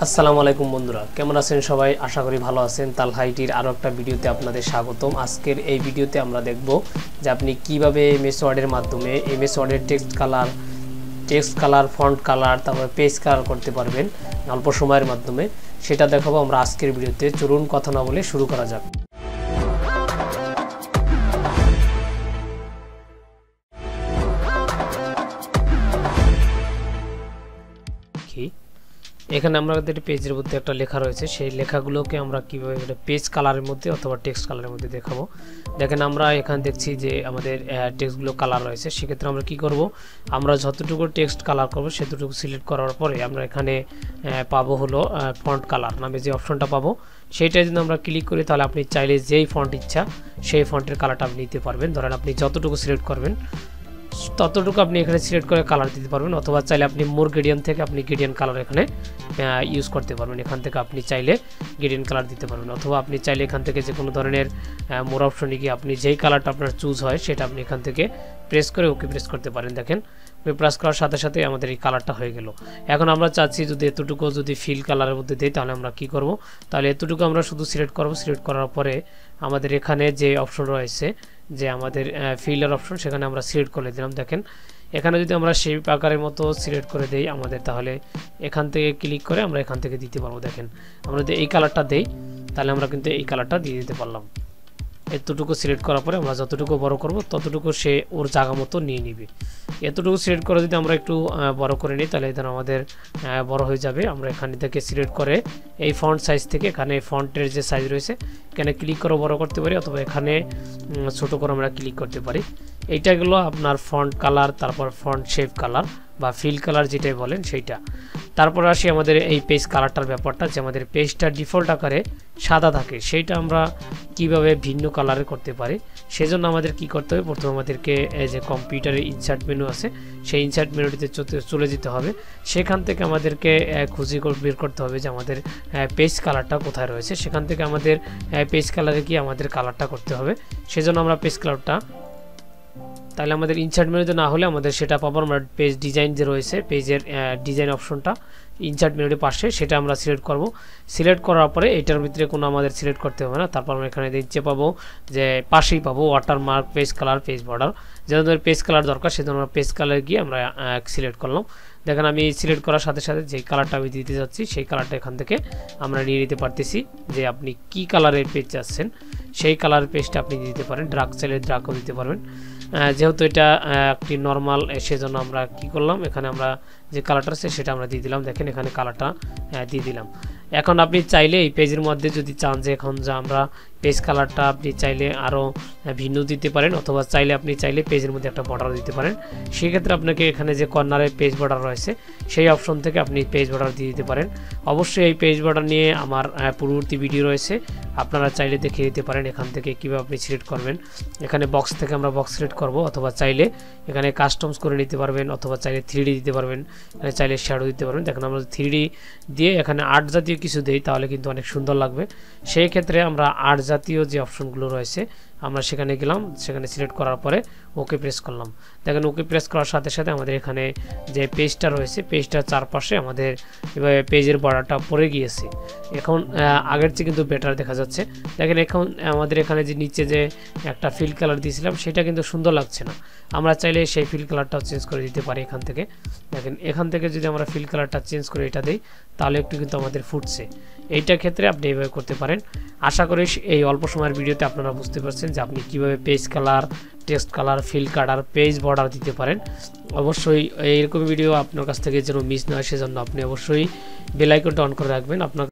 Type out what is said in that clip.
আসসালামু আলাইকুম বন্ধুরা, কেমন আছেন সবাই? আশা করি ভালো আছেন। তালহা আইটির আরও একটা ভিডিওতে আপনাদের স্বাগতম। আজকের এই ভিডিওতে আমরা দেখব যে আপনি কিভাবে এমএস ওয়ার্ডের মাধ্যমে এমএস ওয়ার্ডের টেক্সট কালার, ফন্ট কালার, তারপর পেজ কালার করতে পারবেন অল্প সময়ের মাধ্যমে। সেটা দেখাবো আমরা আজকের ভিডিওতে। চলুন কথা না বলে শুরু করা যাক। এখানে আমাদের পেজের মধ্যে একটা লেখা রয়েছে, সেই লেখাগুলোকে আমরা কিভাবে পেজ কালারের মধ্যে অথবা টেক্সট কালারের মধ্যে দেখাবো। দেখেন আমরা এখানে দেখছি যে আমাদের টেক্সটগুলো কালার রয়েছে। সেক্ষেত্রে আমরা কি করব, আমরা যতটুকু টেক্সট কালার করব সেতটুকু সিলেক্ট করার পরে আমরা এখানে পাবো হলো ফন্ট কালার নামে যে অপশনটা পাবো, সেইটা যদি আমরা ক্লিক করি তাহলে আপনি চাইলে যেই ফন্ট ইচ্ছা সেই ফন্টের কালারটা আপনি নিতে পারবেন। ধরেন আপনি যতটুকু সিলেক্ট করবেন ততটুকু আপনি এখানে সিলেক্ট করে কালার দিতে পারবেন, অথবা চাইলে আপনি মোর গ্রেডিয়েন্ট থেকে আপনি গ্রেডিয়েন্ট কালার এখানে ইউজ করতে পারবেন। এখান থেকে আপনি চাইলে গ্রেডিয়েন্ট কালার দিতে পারবেন, অথবা আপনি চাইলে এখান থেকে যে কোনো ধরনের মোর অপশনে গিয়ে আপনি যেই কালারটা আপনার চুজ হয় সেটা আপনি এখান থেকে প্রেস করে ওকে প্রেস করতে পারেন। দেখেন প্রেস করার সাথে সাথে আমাদের এই কালারটা হয়ে গেল। এখন আমরা চাচ্ছি যদি এতটুকু যদি ফিল কালারের মধ্যে দিই তাহলে আমরা কি করব, তাহলে এতটুকু আমরা শুধু সিলেক্ট করব। সিলেক্ট করার পরে আমাদের এখানে যে অপশন রয়েছে যে আমাদের ফিল্ডের অপশন, সেখানে আমরা সিলেক্ট করে দিলাম। দেখেন এখানে যদি আমরা সেই আকারের মতো সিলেক্ট করে দেই আমাদের, তাহলে এখান থেকে ক্লিক করে আমরা এখান থেকে দিতে পারবো। দেখেন আমরা যদি এই কালারটা দেই তাহলে আমরা কিন্তু এই কালারটা দিয়ে দিতে পারলাম। এতটুকু সিলেক্ট করার পরে আমরা যতটুকু বড় করব ততটুকু সে ওর জায়গা মতো নিয়ে নিবে। এতটুকু সিলেক্ট করে যদি আমরা একটু বড় করে নিই তাহলে এখানে আমাদের বড় হয়ে যাবে। আমরা এখানে থেকে সিলেক্ট করে এই ফন্ট সাইজ থেকে এখানে ফন্টের যে সাইজ রয়েছে এখানে ক্লিক করে বড় করতে পারি, অথবা এখানে ছোট করে আমরা ক্লিক করতে পারি। এইটা গেলো আপনার ফন্ট কালার, তারপর ফন্ট শেপ কালার বা ফিল কালার যেটাই বলেন সেইটা। তারপর আসি আমাদের এই পেজ কালারটার ব্যাপারটা, যে আমাদের পেজটা ডিফল্ট আকারে সাদা থাকে, সেইটা আমরা কিভাবে ভিন্ন কালারে করতে পারি। সেজন্য আমাদের কি করতে হবে, প্রথমে আমাদেরকে যে কম্পিউটারে ইনসার্ট মেনু আছে সেই ইনসার্ট মেনুটিতে চলে যেতে হবে। সেখান থেকে আমাদেরকে খুঁজে বের করতে হবে যে আমাদের পেজ কালারটা কোথায় রয়েছে। সেখান থেকে আমাদের পেজ কালারে গিয়ে আমাদের কালারটা করতে হবে। সেজন্য আমরা পেজ কালারটা, তাহলে আমাদের ইনসার্ট মেনুতে না হলে আমাদের সেটা পাবো আমরা পেজ ডিজাইন যে রয়েছে, পেজের ডিজাইন অপশনটা ইনসার্ট মেনুর পাশে, সেটা আমরা সিলেক্ট করব। সিলেক্ট করার পরে এটার ভিতরে কোনো আমাদের সিলেক্ট করতে হবে না। তারপর আমরা এখানে দেখতে পাবো যে পাশেই পাবো watermark, page colour, page border. যেহেতু আমাদের পেজ কালার দরকার সেজন্য আমরা পেজ কালার গিয়ে আমরা সিলেক্ট করলাম। দেখেন আমি সিলেক্ট করার সাথে সাথে যে কালারটা আমি দিতে যাচ্ছি সেই কালারটা এখান থেকে আমরা নিয়ে নিতে পারতেছি। যে আপনি কি কালারের পেজ চাচ্ছেন সেই কালারের পেজটা আপনি দিতে পারেন। ড্রাগ চাইলে ড্রাগও দিতে পারবেন। যেহেতু এটা একটি নর্মাল, সেজন্য আমরা কি করলাম, এখানে আমরা যে কালারটা আছে সেটা আমরা দিয়ে দিলাম। দেখেন এখানে কালারটা দিয়ে দিলাম। এখন আপনি চাইলে এই পেজের মধ্যে যদি চান যে এখন যে আমরা পেজ কালারটা আপনি চাইলে আরও ভিন্ন দিতে পারেন, অথবা আপনি চাইলে পেজের মধ্যে একটা বর্ডার দিতে পারেন। সেক্ষেত্রে আপনাকে এখানে যে কর্নারে পেজ বর্ডার রয়েছে সেই অপশন থেকে আপনি পেজ বর্ডার দিয়ে দিতে পারেন। অবশ্যই এই পেজ বর্ডার নিয়ে আমার পূর্ববর্তী ভিডিও রয়েছে, আপনারা চাইলে দেখে দিতে পারেন এখান থেকে কীভাবে আপনি সিলেক্ট করবেন। এখানে বক্স থেকে আমরা বক্স সিলেক্ট করব, অথবা চাইলে এখানে কাস্টমস করে নিতে পারবেন, অথবা চাইলে 3D দিতে পারবেন, এখানে চাইলে শ্যাডো দিতে পারবেন। দেখেন আমরা 3D দিয়ে এখানে আর্ট জাতীয় কিছু দেই তাহলে কিন্তু অনেক সুন্দর লাগবে। সেই ক্ষেত্রে আমরা আর্ট জাতীয় যে অপশনগুলো রয়েছে আমরা সেখানে গেলাম, সেখানে সিলেক্ট করার পরে ওকে প্রেস করলাম। দেখেন ওকে প্রেস করার সাথে সাথে আমাদের এখানে যে পেজটা রয়েছে পেজটার চারপাশে আমাদের এভাবে পেজের বর্ডারটা পড়ে গিয়েছে। এখন আগের চেয়ে কিন্তু বেটার দেখা যাচ্ছে। দেখেন এখন আমাদের এখানে যে নিচে যে একটা ফিল কালার দিয়েছিলাম সেটা কিন্তু সুন্দর লাগছে না। আমরা চাইলে সেই ফিল কালারটাও চেঞ্জ করে দিতে পারি এখান থেকে। দেখেন এখান থেকে যদি আমরা ফিল কালারটা চেঞ্জ করে এটা দিই তাহলে একটু কিন্তু আমাদের ফুটছে। এইটার ক্ষেত্রে আপনি এইভাবে করতে পারেন। আশা করি এই অল্প সময়ের ভিডিওতে আপনারা বুঝতে পারছেন যে আপনি কিভাবে page colour, text colour, fill colour, page border দিতে পারেন। অবশ্যই এইরকম ভিডিও আপনার কাছ থেকে যেন মিস না হয় সেজন্য আপনি অবশ্যই বেল আইকনটা অন করে রাখবেন। আপনার